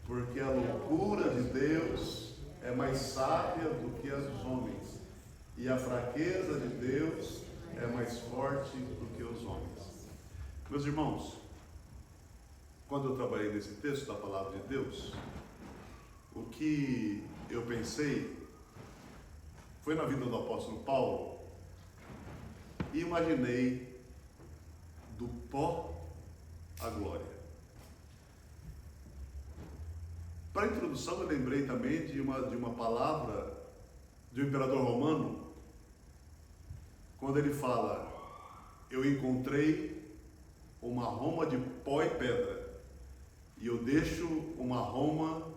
porque a loucura de Deus é mais sábia do que a dos homens, e a fraqueza de Deus é mais forte do que os homens. Meus irmãos, quando eu trabalhei nesse texto da palavra de Deus, o que eu pensei foi na vida do apóstolo Paulo, e imaginei do pó à glória. Para a introdução, eu lembrei também de uma palavra do imperador romano, quando ele fala: eu encontrei uma Roma de pó e pedra, e eu deixo uma Roma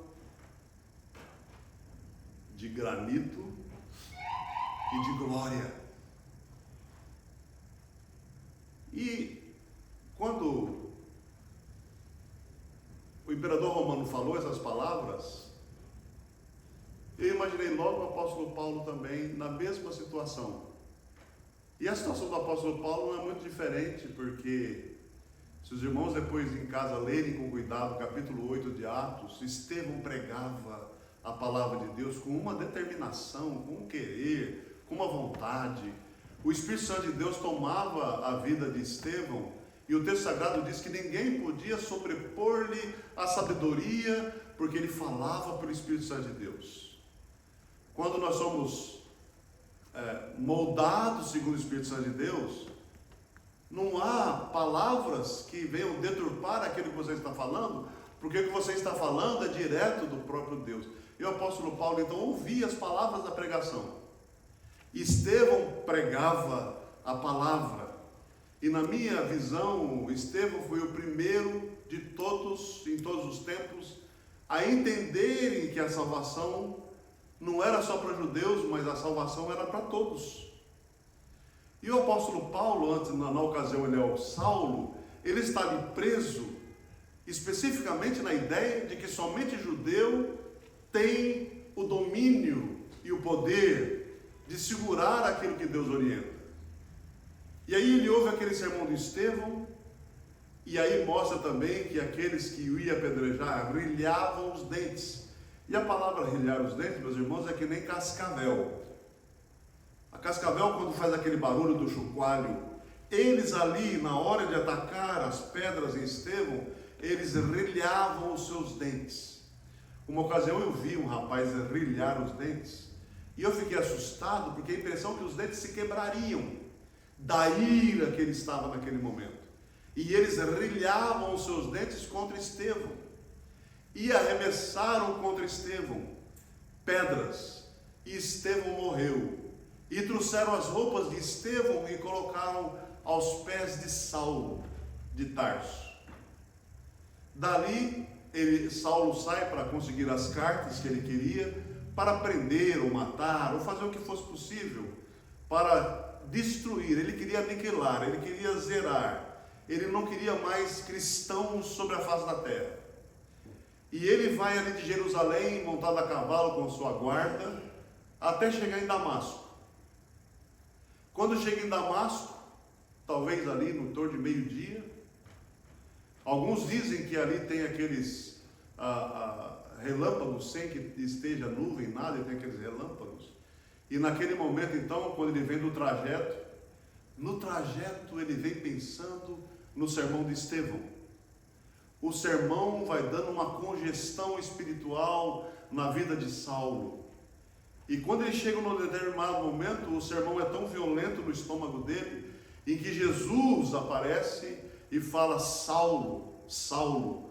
de granito e de glória. E quando o imperador romano falou essas palavras, eu imaginei logo o apóstolo Paulo também na mesma situação. E a situação do apóstolo Paulo não é muito diferente, porque se os irmãos depois em casa lerem com cuidado o capítulo 8 de Atos, Estevão pregava a palavra de Deus com uma determinação, com um querer, com uma vontade. O Espírito Santo de Deus tomava a vida de Estevão, e o texto sagrado diz que ninguém podia sobrepor-lhe a sabedoria, porque ele falava pelo Espírito Santo de Deus. Quando nós somos moldados segundo o Espírito Santo de Deus, não há palavras que venham deturpar aquilo que você está falando, porque o que você está falando é direto do próprio Deus. E o apóstolo Paulo então ouvia as palavras da pregação. Estevão pregava a palavra, e na minha visão, Estevão foi o primeiro de todos, em todos os tempos, a entenderem que a salvação não era só para judeus, mas a salvação era para todos. E o apóstolo Paulo, antes, na ocasião ele é o Saulo, ele está ali preso, especificamente na ideia de que somente judeu tem o domínio e o poder de segurar aquilo que Deus orienta. E aí ele ouve aquele sermão de Estevão, e aí mostra também que aqueles que o iam apedrejar rilhavam os dentes. E a palavra rilhar os dentes, meus irmãos, é que nem cascavel. A cascavel, quando faz aquele barulho do chocalho, eles ali, na hora de atacar as pedras em Estevão, eles rilhavam os seus dentes. Uma ocasião eu vi um rapaz rilhar os dentes, e eu fiquei assustado, porque a impressão é que os dentes se quebrariam, da ira que ele estava naquele momento. E eles rilhavam os seus dentes contra Estevão, e arremessaram contra Estevão pedras, e Estevão morreu. E trouxeram as roupas de Estevão e colocaram aos pés de Saulo de Tarso. Dali, Saulo sai para conseguir as cartas que ele queria, para prender ou matar, ou fazer o que fosse possível, para destruir. Ele queria aniquilar, ele queria zerar, ele não queria mais cristãos sobre a face da terra. E ele vai ali de Jerusalém, montado a cavalo com sua guarda, até chegar em Damasco. Quando chega em Damasco, talvez ali no torno de meio-dia, alguns dizem que ali tem aqueles relâmpagos, sem que esteja nuvem, nada, e tem aqueles relâmpagos. E naquele momento então, quando ele vem do trajeto, no trajeto ele vem pensando no sermão de Estevão. O sermão vai dando uma congestão espiritual na vida de Saulo. E quando ele chega num determinado momento, o sermão é tão violento no estômago dele, em que Jesus aparece e fala: Saulo, Saulo,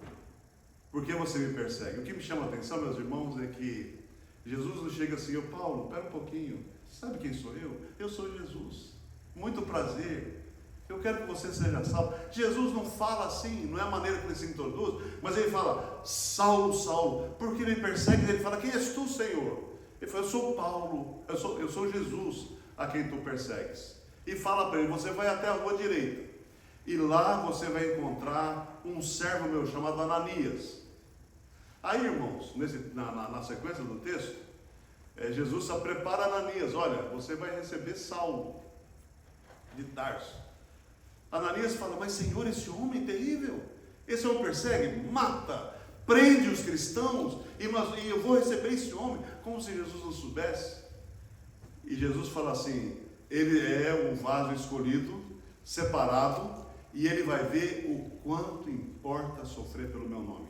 por que você me persegue? O que me chama a atenção, meus irmãos, é que Jesus não chega assim: ô Paulo, espera um pouquinho, sabe quem sou eu? Eu sou Jesus, muito prazer, eu quero que você seja salvo. Jesus não fala assim, não é a maneira que ele se introduz, mas ele fala: Saulo, Saulo, por que me persegue? Ele fala: quem és tu, Senhor? Ele fala: eu sou Paulo, eu sou Jesus a quem tu persegues. E fala para ele: você vai até a rua direita, e lá você vai encontrar um servo meu chamado Ananias. Aí, irmãos, na sequência do texto, Jesus só prepara Ananias: olha, você vai receber Saulo de Tarso. Ananias fala: mas Senhor, esse homem terrível, esse homem persegue, mata, prende os cristãos, e eu vou receber esse homem, como se Jesus não soubesse. E Jesus fala assim, ele é um vaso escolhido, separado, e ele vai ver o quanto importa sofrer pelo meu nome.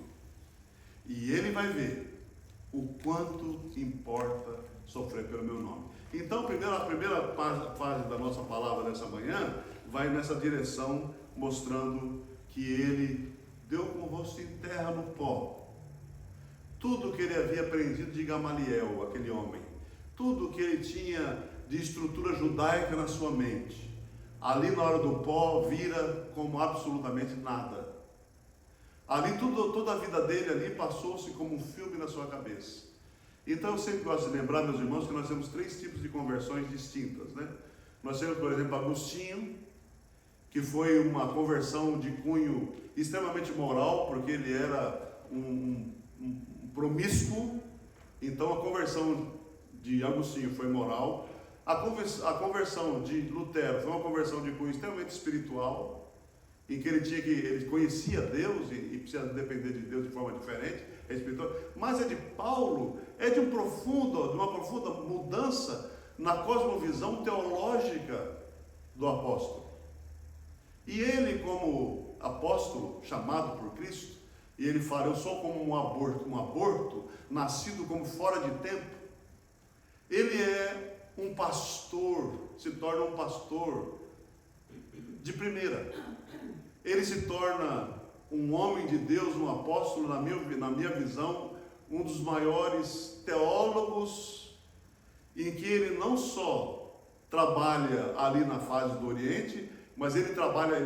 E ele vai ver o quanto importa sofrer pelo meu nome. Então, a primeira fase da nossa palavra dessa manhã vai nessa direção, mostrando que ele deu com o rosto em terra no pó. Tudo que ele havia aprendido de Gamaliel, aquele homem, tudo que ele tinha de estrutura judaica na sua mente, ali na hora do pó vira como absolutamente nada. Ali toda a vida dele ali passou-se como um filme na sua cabeça. Então eu sempre gosto de lembrar, meus irmãos, que nós temos 3 tipos de conversões distintas, né? Nós temos, por exemplo, Agostinho, que foi uma conversão de cunho extremamente moral, porque ele era um promíscuo. Então a conversão de Agostinho foi moral. A conversão de Lutero foi uma conversão de cunho extremamente espiritual, em que ele conhecia Deus e precisa depender de Deus de forma diferente, é espiritual. Mas a de Paulo é de uma profunda mudança na cosmovisão teológica do apóstolo. E ele, como apóstolo chamado por Cristo, e ele fala, eu sou como um aborto nascido como fora de tempo. Ele é um pastor, se torna um pastor de primeira. Ele se torna um homem de Deus, um apóstolo, na minha visão, um dos maiores teólogos, em que ele não só trabalha ali na fase do Oriente, mas ele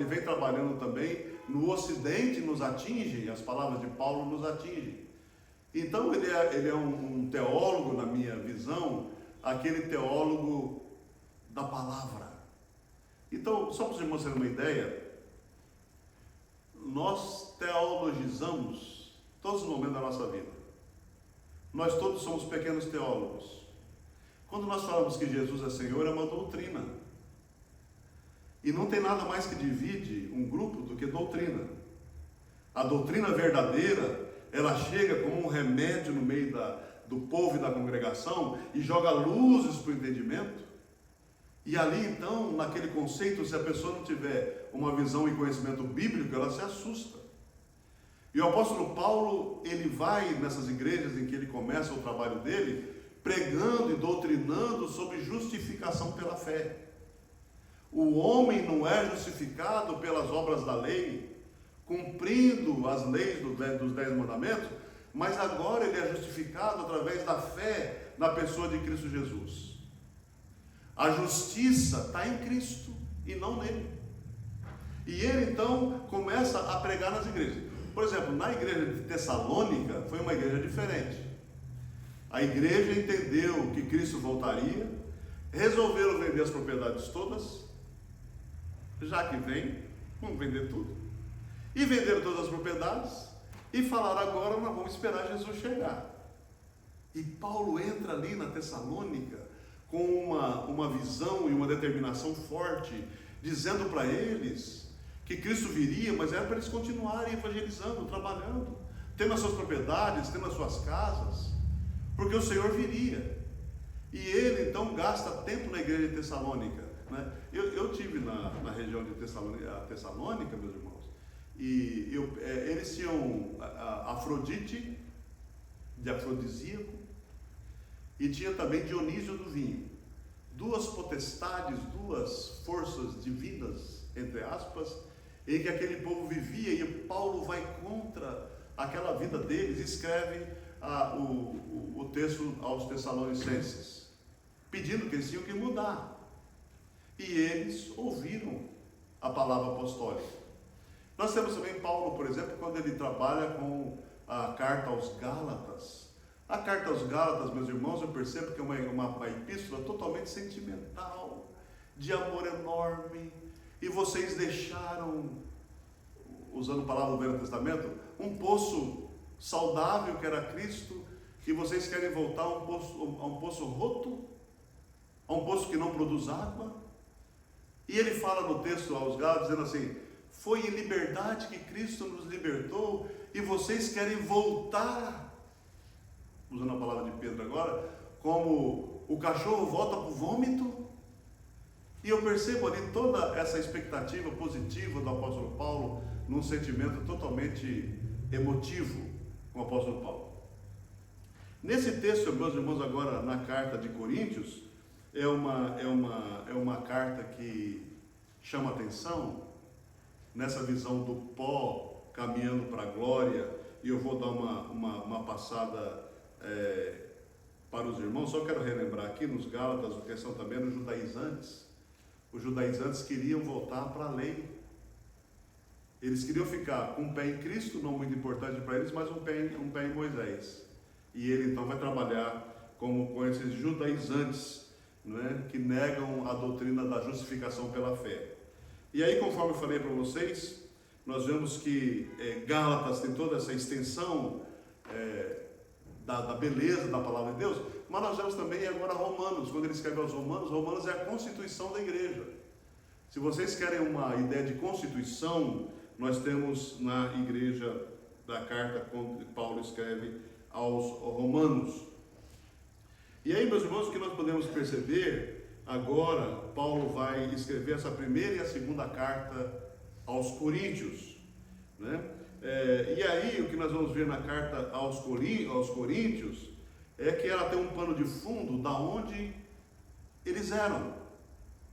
vem trabalhando também no Ocidente, nos atinge, as palavras de Paulo nos atingem. Então ele é um teólogo, na minha visão, aquele teólogo da palavra. Então, só para os irmãos terem uma ideia, nós teologizamos todos os momentos da nossa vida. Nós todos somos pequenos teólogos. Quando nós falamos que Jesus é Senhor, é uma doutrina. E não tem nada mais que divide um grupo do que doutrina. A doutrina verdadeira, ela chega como um remédio no meio do povo e da congregação e joga luzes para o entendimento. E ali então, naquele conceito, se a pessoa não tiver uma visão e conhecimento bíblico, ela se assusta. E o apóstolo Paulo, ele vai nessas igrejas em que ele começa o trabalho dele, pregando e doutrinando sobre justificação pela fé. O homem não é justificado pelas obras da lei, cumprindo as leis dos 10 mandamentos, mas agora ele é justificado através da fé na pessoa de Cristo Jesus. A justiça está em Cristo e não nele. E ele então começa a pregar nas igrejas. Por exemplo, na igreja de Tessalônica foi uma igreja diferente. A igreja entendeu que Cristo voltaria, resolveram vender as propriedades todas. Já que vem, vamos vender tudo. E venderam todas as propriedades e falaram, agora nós vamos esperar Jesus chegar. E Paulo entra ali na Tessalônica com uma visão e uma determinação forte, dizendo para eles que Cristo viria, mas era para eles continuarem evangelizando, trabalhando, tendo as suas propriedades, tendo as suas casas, porque o Senhor viria. E ele então gasta tempo na igreja de Tessalônica, né? Eu tive na região de Tessalônica, meus irmãos, e eles tinham Afrodite, de afrodisíaco, e tinha também Dionísio do vinho. 2 potestades, 2 forças divinas, entre aspas, em que aquele povo vivia, e Paulo vai contra aquela vida deles, escreve o texto aos Tessalonicenses, pedindo que eles tinham que mudar. E eles ouviram a palavra apostólica. Nós temos também Paulo, por exemplo, quando ele trabalha com a carta aos Gálatas. A carta aos Gálatas, meus irmãos, eu percebo que é uma epístola totalmente sentimental, de amor enorme. E vocês deixaram, usando a palavra do Velho Testamento, um poço saudável que era Cristo, e vocês querem voltar a um poço roto, a um poço que não produz água. E ele fala no texto aos Gálatas, dizendo assim, foi em liberdade que Cristo nos libertou, e vocês querem voltar, usando a palavra de Pedro agora, como o cachorro volta para o vômito. E eu percebo ali toda essa expectativa positiva do apóstolo Paulo, num sentimento totalmente emotivo com o apóstolo Paulo. Nesse texto, meus irmãos, agora na carta de Coríntios, é uma carta que chama atenção, nessa visão do pó caminhando para a glória, e eu vou dar uma passada para os irmãos. Só quero relembrar aqui nos Gálatas, a questão também dos judaizantes. Os judaizantes queriam voltar para a lei. Eles queriam ficar com um pé em Cristo, não muito importante para eles, mas um pé em Moisés. E ele então vai trabalhar com esses judaizantes, né, que negam a doutrina da justificação pela fé. E aí, conforme eu falei para vocês, nós vemos que Gálatas tem toda essa extensão da beleza da palavra de Deus, mas nós vemos também agora Romanos. Quando ele escreve aos Romanos, Romanos é a constituição da igreja. Se vocês querem uma ideia de constituição, nós temos na igreja da carta que Paulo escreve aos Romanos. E aí, meus irmãos, o que nós podemos perceber agora, Paulo vai escrever essa primeira e a segunda carta aos Coríntios, né? E aí, o que nós vamos ver na carta aos Coríntios é que ela tem um pano de fundo da onde eles eram,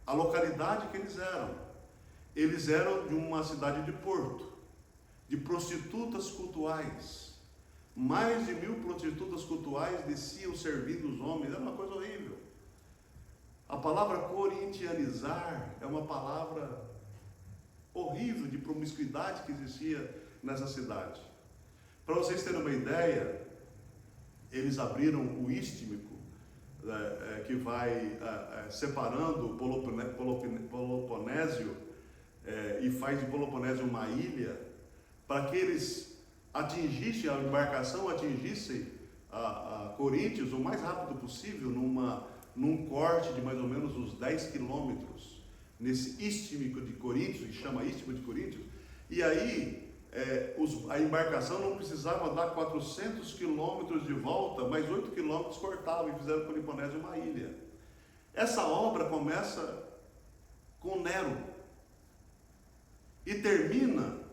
a localidade que eles eram. Eles eram de uma cidade de porto, de prostitutas cultuais. Mais de 1000 prostitutas cultuais desciam servindo os homens, era uma coisa horrível. A palavra corintianizar é uma palavra horrível de promiscuidade que existia nessa cidade. Para vocês terem uma ideia, eles abriram o Istmico, que vai separando o Peloponésio, e faz de Peloponésio uma ilha, para que eles atingissem, a embarcação atingissem a Coríntios o mais rápido possível, num corte de mais ou menos uns 10 quilômetros, nesse Istmico de Coríntios, que chama Istmico de Coríntios. E aí a embarcação não precisava dar 400 quilômetros de volta, mas 8 quilômetros cortavam e fizeram Peloponésio uma ilha. Essa obra começa com Nero e termina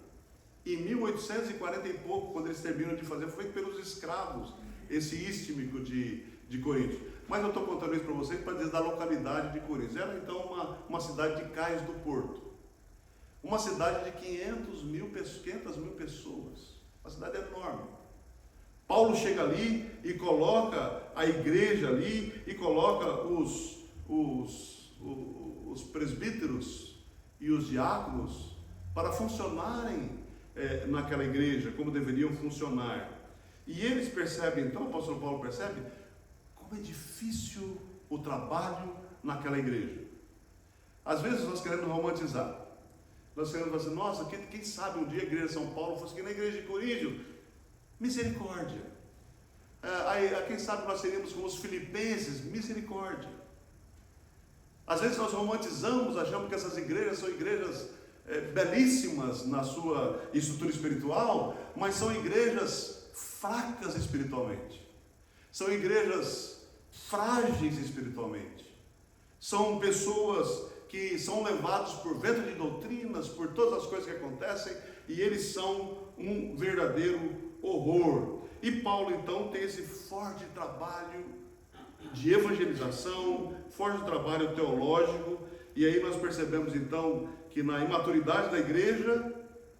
em 1840 e pouco, quando eles terminam de fazer. Foi pelos escravos esse Istmico de Coríntios. Mas eu estou contando isso para vocês para dizer da localidade de Coríntios. Era então uma cidade de cais do porto. Uma cidade de 500 mil pessoas. Uma cidade enorme. Paulo chega ali e coloca a igreja ali, e coloca os presbíteros e os diáconos para funcionarem naquela igreja, como deveriam funcionar. E eles percebem, então o apóstolo Paulo percebe como é difícil o trabalho naquela igreja. Às vezes nós queremos romantizar. Nós queremos fazer, nossa, quem sabe um dia a igreja de São Paulo fosse que na igreja de Coríntios. Misericórdia. Quem sabe nós seríamos como os filipenses, misericórdia. Às vezes nós romantizamos, achamos que essas igrejas são igrejas belíssimas na sua estrutura espiritual, mas são igrejas fracas espiritualmente. São igrejas frágeis espiritualmente. São pessoas que são levados por vento de doutrinas, por todas as coisas que acontecem, e eles são um verdadeiro horror. E Paulo então tem esse forte trabalho de evangelização, forte trabalho teológico, e aí nós percebemos então que na imaturidade da igreja,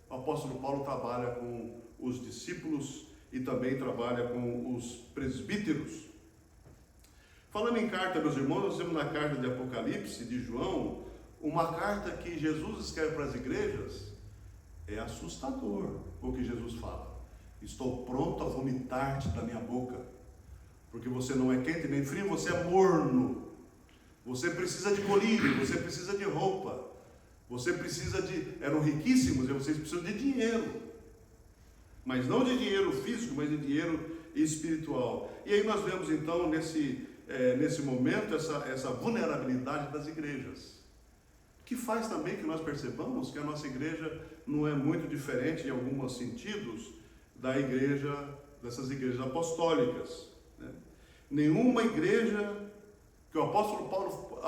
o apóstolo Paulo trabalha com os discípulos e também trabalha com os presbíteros. Falando em carta, meus irmãos, nós temos na carta de Apocalipse, de João, uma carta que Jesus escreve para as igrejas. É assustador o que Jesus fala. Estou pronto a vomitar-te da minha boca, porque você não é quente nem frio, você é morno. Você precisa de colírio, você precisa de roupa, você precisa eram riquíssimos e vocês precisam de dinheiro, mas não de dinheiro físico, mas de dinheiro espiritual. E aí nós vemos então nesse momento essa vulnerabilidade das igrejas, que faz também que nós percebamos que a nossa igreja não é muito diferente em alguns sentidos da igreja, dessas igrejas apostólicas, né? Nenhuma igreja que o apóstolo Paulo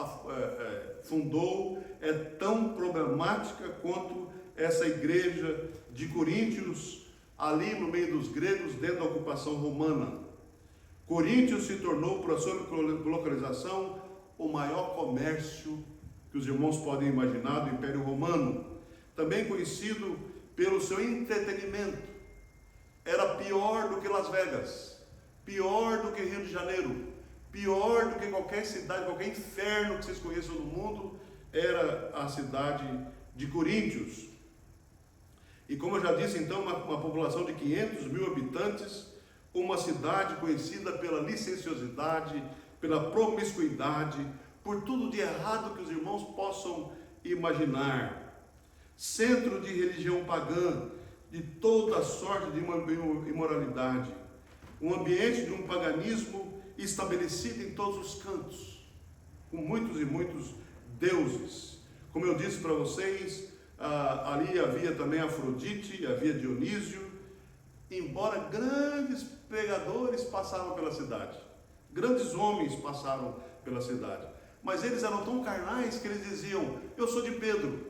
fundou é tão problemática quanto essa igreja de Coríntios, ali no meio dos gregos, dentro da ocupação romana. Coríntios se tornou, por sua localização, o maior comércio que os irmãos podem imaginar do Império Romano, também conhecido pelo seu entretenimento. Era pior do que Las Vegas, pior do que Rio de Janeiro, pior do que qualquer cidade, qualquer inferno que vocês conheçam no mundo, era a cidade de Coríntios. E como eu já disse, então, uma população de 500 mil habitantes, uma cidade conhecida pela licenciosidade, pela promiscuidade, por tudo de errado que os irmãos possam imaginar. Centro de religião pagã, de toda sorte de imoralidade. Um ambiente de um paganismo estabelecido em todos os cantos, com muitos e muitos deuses. Como eu disse para vocês, ali havia também Afrodite, havia Dionísio, embora grandes pregadores passaram pela cidade, grandes homens passaram pela cidade, mas eles eram tão carnais que eles diziam: eu sou de Pedro,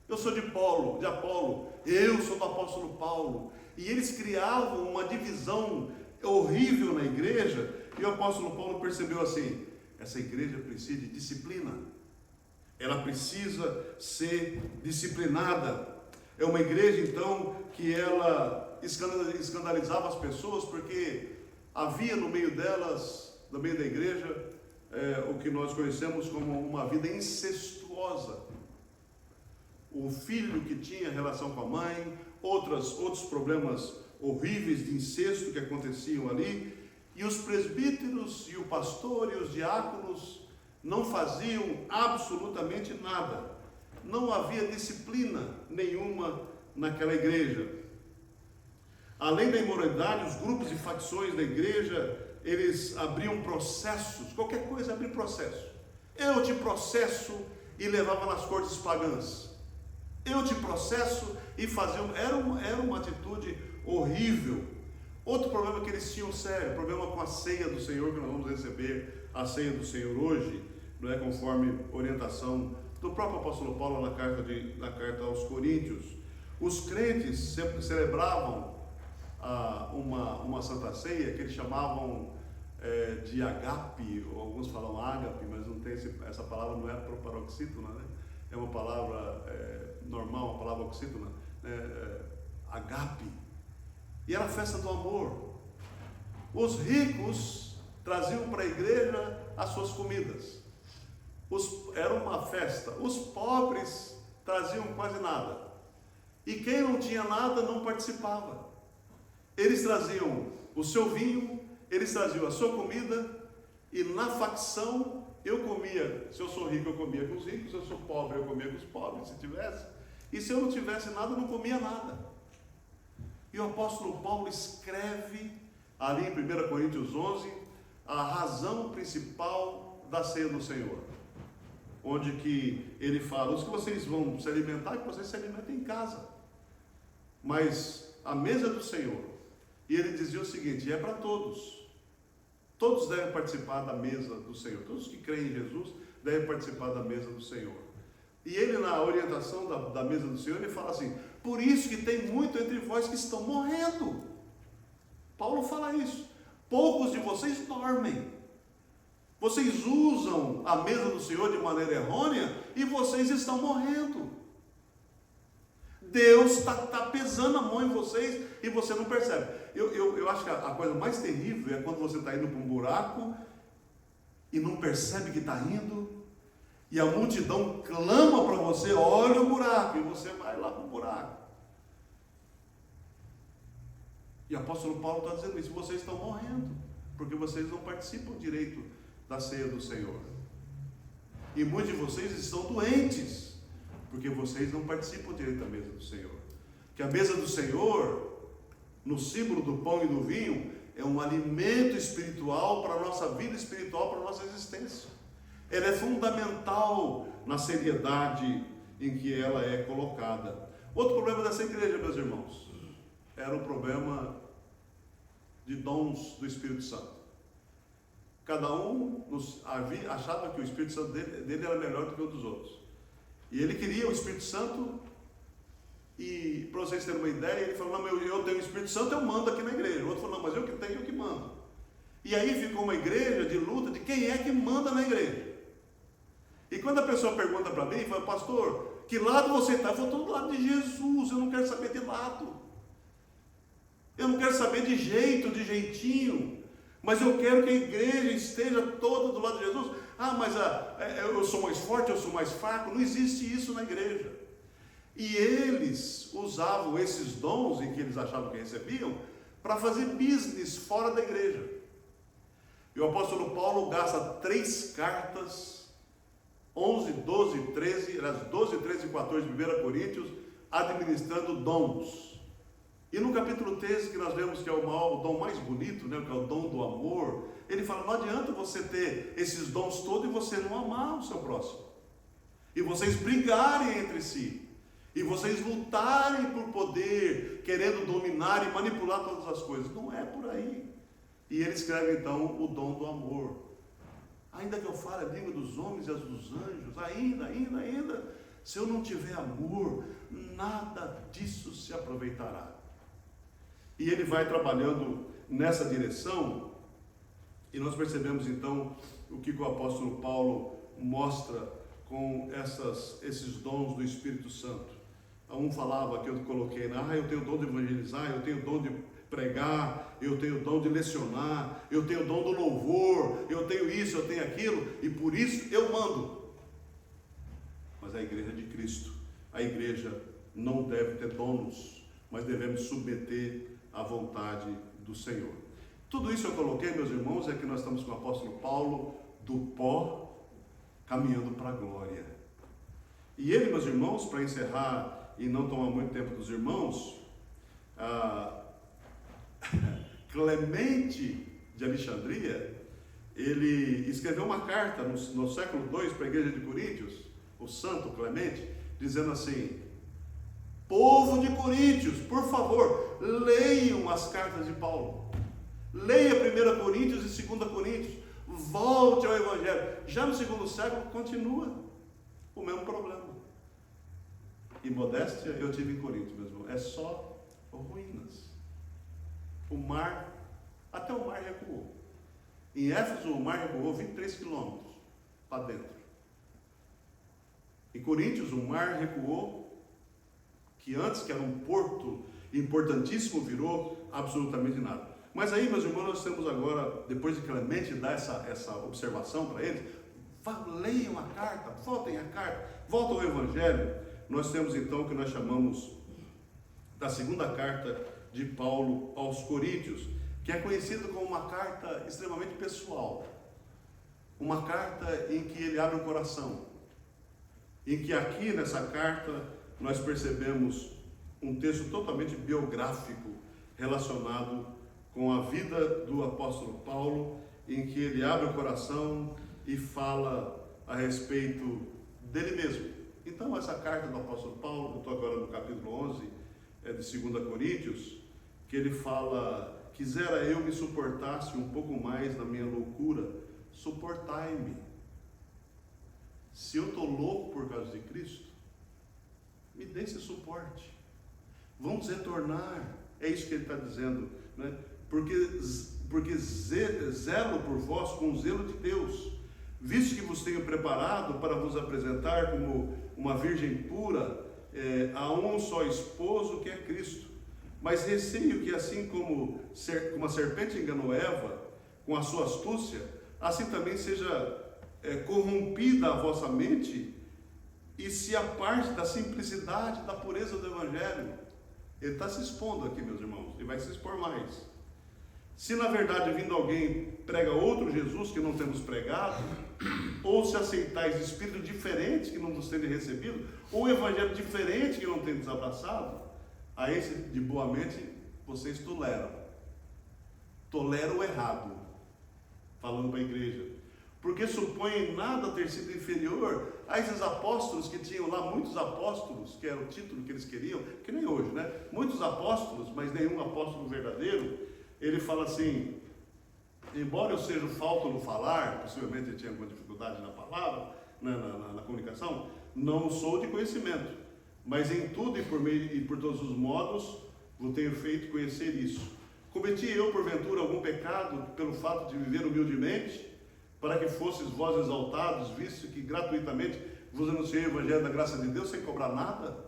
eu sou de Apolo, eu sou do apóstolo Paulo. E eles criavam uma divisão horrível na igreja. E o apóstolo Paulo percebeu assim: essa igreja precisa de disciplina, ela precisa ser disciplinada. É uma igreja então que ela escandalizava as pessoas, porque havia no meio delas, no meio da igreja, o que nós conhecemos como uma vida incestuosa. O filho que tinha relação com a mãe, outros problemas horríveis de incesto que aconteciam ali. E os presbíteros e o pastor e os diáconos não faziam absolutamente nada. Não havia disciplina nenhuma naquela igreja. Além da imoralidade, os grupos e facções da igreja, eles abriam processos, qualquer coisa abria processo. Eu te processo, e levava nas cortes pagãs. Eu te processo e fazia. Era uma atitude horrível. Outro problema que eles tinham sério, problema com a ceia do Senhor, que nós vamos receber a ceia do Senhor hoje, não é, conforme orientação do próprio apóstolo Paulo na carta aos Coríntios. Os crentes sempre celebravam uma santa ceia que eles chamavam de agape, ou alguns falam ágape, mas não tem essa palavra, não é paroxítona, né? É uma palavra normal, uma palavra oxítona, agape. E era a festa do amor. Os ricos traziam para a igreja as suas comidas. Era uma festa. Os pobres traziam quase nada. E quem não tinha nada não participava. Eles traziam o seu vinho, eles traziam a sua comida, e na facção eu comia. Se eu sou rico, eu comia com os ricos. Se eu sou pobre, eu comia com os pobres, se tivesse. E se eu não tivesse nada, eu não comia nada. E o apóstolo Paulo escreve ali em 1 Coríntios 11 a razão principal da ceia do Senhor, onde que ele fala: os que vocês vão se alimentar, que vocês se alimentem em casa, mas a mesa do Senhor. E ele dizia o seguinte: é para todos devem participar da mesa do Senhor, todos que creem em Jesus devem participar da mesa do Senhor. E ele, na orientação da mesa do Senhor, ele fala assim: por isso que tem muito entre vós que estão morrendo. Paulo fala isso. Poucos de vocês dormem. Vocês usam a mesa do Senhor de maneira errônea e vocês estão morrendo. Deus está pesando a mão em vocês e você não percebe. Eu acho que a coisa mais terrível é quando você está indo para um buraco e não percebe que está indo. E a multidão clama para você: olha o buraco, e você vai lá para o buraco. E o apóstolo Paulo está dizendo isso: vocês estão morrendo, porque vocês não participam direito da ceia do Senhor. E muitos de vocês estão doentes, porque vocês não participam direito da mesa do Senhor. Que a mesa do Senhor, no símbolo do pão e do vinho, é um alimento espiritual para a nossa vida espiritual, para a nossa existência. Ela é fundamental na seriedade em que ela é colocada. Outro problema dessa igreja, meus irmãos, era o problema de dons do Espírito Santo. Cada um achava que o Espírito Santo dele era melhor do que o dos outros. E ele queria o Espírito Santo, e para vocês terem uma ideia, ele falou: não, eu tenho o Espírito Santo, eu mando aqui na igreja. O outro falou: não, mas eu que tenho, eu que mando. E aí ficou uma igreja de luta de quem é que manda na igreja. E quando a pessoa pergunta para mim, fala: pastor, que lado você está? Eu falo: estou do lado de Jesus, eu não quero saber de lado. Eu não quero saber de jeito, de jeitinho. Mas eu quero que a igreja esteja toda do lado de Jesus. Ah, mas eu sou mais forte, eu sou mais fraco. Não existe isso na igreja. E eles usavam esses dons em que eles achavam que recebiam para fazer business fora da igreja. E o apóstolo Paulo gasta 3 cartas, 11, 12, 13, aliás, 12, 13 e 14 de 1 Coríntios, administrando dons. E no capítulo 13, que nós vemos que é o dom mais bonito, né, que é o dom do amor, ele fala: não adianta você ter esses dons todos e você não amar o seu próximo. E vocês brigarem entre si. E vocês lutarem por poder, querendo dominar e manipular todas as coisas. Não é por aí. E ele escreve então o dom do amor. Ainda que eu fale a língua dos homens e as dos anjos, ainda, se eu não tiver amor, nada disso se aproveitará. E ele vai trabalhando nessa direção, e nós percebemos então o que o apóstolo Paulo mostra com esses dons do Espírito Santo. Um falava, que eu coloquei, eu tenho o dom de evangelizar, eu tenho o dom de pregar, eu tenho o dom de lecionar, eu tenho o dom do louvor, eu tenho isso, eu tenho aquilo, e por isso eu mando. Mas a igreja de Cristo, a igreja não deve ter donos, mas devemos submeter à vontade do Senhor. Tudo isso eu coloquei, meus irmãos, é que nós estamos com o apóstolo Paulo do pó caminhando para a glória. E ele, meus irmãos, para encerrar e não tomar muito tempo dos irmãos, Clemente de Alexandria, ele escreveu uma carta no século II para a igreja de Coríntios, o santo Clemente, dizendo assim: povo de Coríntios, por favor, leiam as cartas de Paulo, leia 1 Coríntios e 2 Coríntios, volte ao Evangelho. Já no segundo século continua o mesmo problema. E modéstia eu tive em Corinto, meu irmão, é só ruínas. O mar, até o mar recuou. Em Éfeso o mar recuou 23 quilômetros para dentro. Em Coríntios o mar recuou, que antes que era um porto importantíssimo, virou absolutamente nada. Mas aí, meus irmãos, nós temos agora, depois de Clemente dar essa observação para eles, leiam a carta, voltem a carta, voltam ao Evangelho. Nós temos então o que nós chamamos da segunda carta de Paulo aos Coríntios, que é conhecida como uma carta extremamente pessoal, uma carta em que ele abre o coração, em que aqui nessa carta nós percebemos um texto totalmente biográfico relacionado com a vida do apóstolo Paulo, em que ele abre o coração e fala a respeito dele mesmo. Então essa carta do apóstolo Paulo, eu estou agora no capítulo 11 de 2 Coríntios, que ele fala: quisera eu me suportasse um pouco mais na minha loucura, suportai-me. Se eu estou louco por causa de Cristo, me dê esse suporte. Vamos retornar. É isso que ele está dizendo, né? Porque zelo por vós com o zelo de Deus, visto que vos tenho preparado para vos apresentar como uma virgem pura a um só esposo, que é Cristo. Mas receio que assim como a serpente enganou Eva com a sua astúcia, assim também seja corrompida a vossa mente e se aparte da simplicidade, da pureza do Evangelho. Ele está se expondo aqui, meus irmãos, e vai se expor mais. Se na verdade vindo alguém prega outro Jesus que não temos pregado, ou se aceitais espírito diferente que não nos tendes recebido, ou evangelho diferente que não tendes abraçado, a esse de boa mente vocês toleram. Toleram o errado, falando para a igreja, porque supõem nada ter sido inferior a esses apóstolos que tinham lá, muitos apóstolos, que era o título que eles queriam, que nem hoje, né? Muitos apóstolos, mas nenhum apóstolo verdadeiro. ele fala assim: embora eu seja falto no falar, possivelmente ele tinha alguma dificuldade na palavra, na comunicação, não sou de conhecimento, mas em tudo e por meio e por todos os modos vos tenho feito conhecer isso. Cometi eu, porventura, algum pecado pelo fato de viver humildemente, para que fosseis vós exaltados, visto que gratuitamente vos anunciei o Evangelho da graça de Deus sem cobrar nada?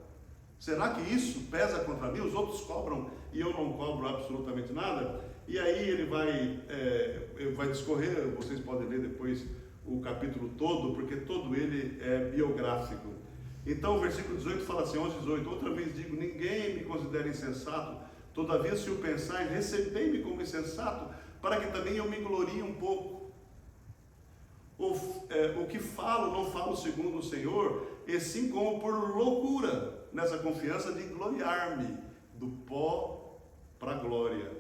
Será que isso pesa contra mim? Os outros cobram e eu não cobro absolutamente nada? E aí ele vai discorrer, vocês podem ler depois o capítulo todo, porque todo ele é biográfico. Então o versículo 18 fala assim, 11:18, outra vez digo, ninguém me considere insensato, todavia se o pensais, recebei-me como insensato, para que também eu me glorie um pouco. O que falo, não falo segundo o Senhor, e sim como por loucura, nessa confiança de gloriar-me do pó para a glória.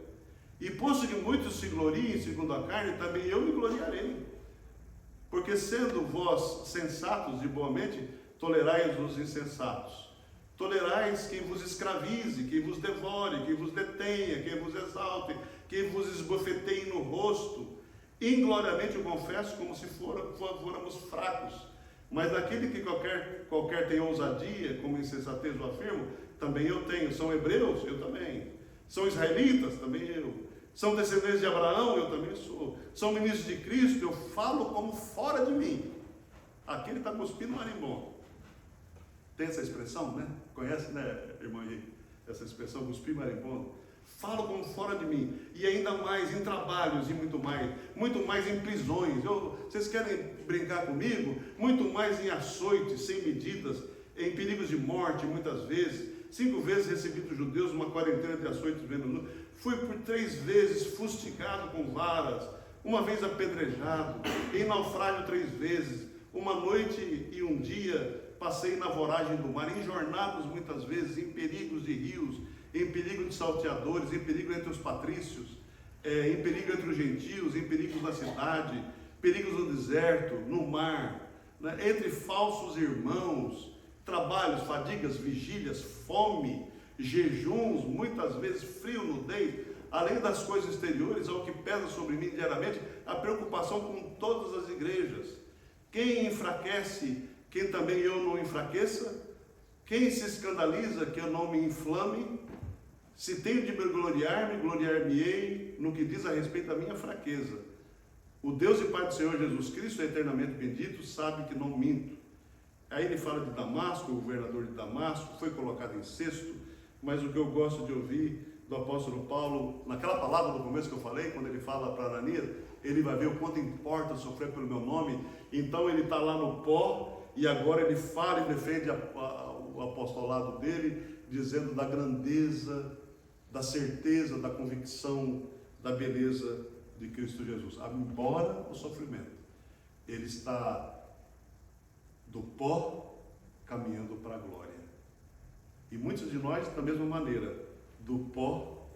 E posto que muitos se gloriem segundo a carne, também eu me gloriarei. Porque sendo vós sensatos de boa mente, tolerais os insensatos. Tolerais quem vos escravize, quem vos devore, quem vos detenha, quem vos exalte, quem vos esbofeteie no rosto. Ingloriamente eu confesso, como se fôramos fracos. Mas daquele que qualquer tem ousadia, como insensatez eu afirmo, também eu tenho. São hebreus? Eu também. São israelitas? Também eu. São descendentes de Abraão? Eu também sou. São ministros de Cristo? Eu falo como fora de mim. Aquele está cuspindo marimbondo. Tem essa expressão, né? Conhece, né, irmã Henrique? Essa expressão, cuspir marimbondo. Falo como fora de mim, e ainda mais em trabalhos e muito mais em prisões. Vocês querem brincar comigo? Muito mais em açoites, sem medidas, em perigos de morte, muitas vezes. 5 vezes recebi dos judeus uma quarentena de açoites venenosos. Fui por 3 vezes fustigado com varas, uma vez apedrejado, em naufrágio 3 vezes, uma noite e um dia passei na voragem do mar, em jornadas muitas vezes, em perigos de rios, em perigo de salteadores, em perigo entre os patrícios, em perigo entre os gentios, em perigos na cidade, perigos no deserto, no mar, né? Entre falsos irmãos, trabalhos, fadigas, vigílias, fome, jejuns, muitas vezes frio, nudez, além das coisas exteriores, ao que pesa sobre mim diariamente, a preocupação com todas as igrejas. Quem enfraquece, quem também eu não enfraqueça? Quem se escandaliza, que eu não me inflame? Se tenho de me gloriar-me, gloriar-me-ei no que diz a respeito da minha fraqueza. O Deus e Pai do Senhor Jesus Cristo, eternamente bendito, sabe que não minto. Aí ele fala de Damasco, o governador de Damasco, foi colocado em cesto, mas o que eu gosto de ouvir do apóstolo Paulo, naquela palavra do começo que eu falei, quando ele fala para Ananias, ele vai ver o quanto importa sofrer pelo meu nome. Então ele está lá no pó, e agora ele fala e defende o apostolado dele, dizendo da grandeza, da certeza, da convicção, da beleza de Cristo Jesus. Embora o sofrimento, ele está do pó caminhando para a glória. E muitos de nós, da mesma maneira, do pó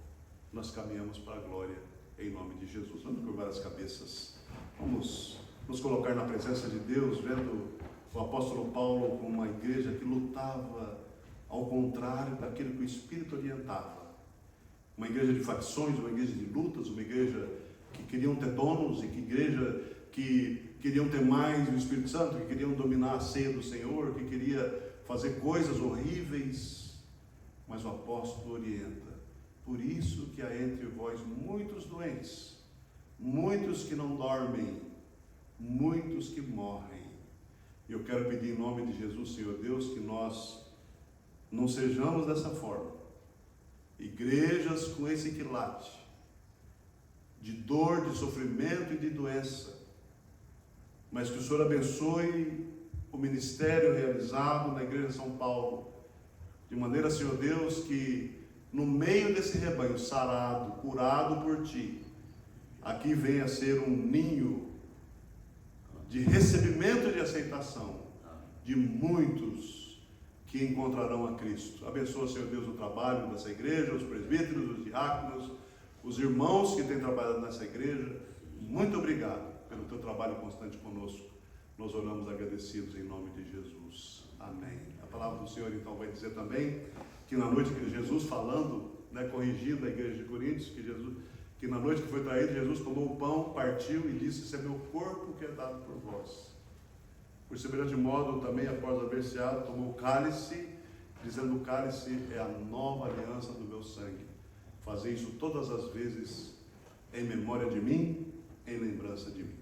nós caminhamos para a glória, em nome de Jesus. Vamos curvar as cabeças, vamos nos colocar na presença de Deus, vendo o apóstolo Paulo com uma igreja que lutava ao contrário daquilo que o Espírito orientava. Uma igreja de facções, uma igreja de lutas, uma igreja que queriam ter donos, e que igreja que queriam ter mais o Espírito Santo, que queriam dominar a ceia do Senhor, que queria fazer coisas horríveis. Mas o apóstolo orienta: por isso que há entre vós muitos doentes, muitos que não dormem, muitos que morrem. E eu quero pedir em nome de Jesus, Senhor Deus, que nós não sejamos dessa forma, igrejas com esse quilate de dor, de sofrimento e de doença, mas que o Senhor abençoe o ministério realizado na Igreja de São Paulo, de maneira, Senhor Deus, que no meio desse rebanho sarado, curado por Ti, aqui venha a ser um ninho de recebimento e de aceitação de muitos que encontrarão a Cristo. Abençoa, Senhor Deus, o trabalho dessa igreja, os presbíteros, os diáconos, os irmãos que têm trabalhado nessa igreja. Muito obrigado pelo Teu trabalho constante conosco. Nós oramos agradecidos em nome de Jesus. Amém. A palavra do Senhor então vai dizer também que na noite que Jesus falando, corrigindo a igreja de Coríntios, que na noite que foi traído, Jesus tomou o pão, partiu e disse: esse é meu corpo que é dado por vós. Por semelhante modo, também após haver ceado, tomou o cálice, dizendo: o cálice é a nova aliança do meu sangue. Fazei isso todas as vezes em memória de mim, em lembrança de mim.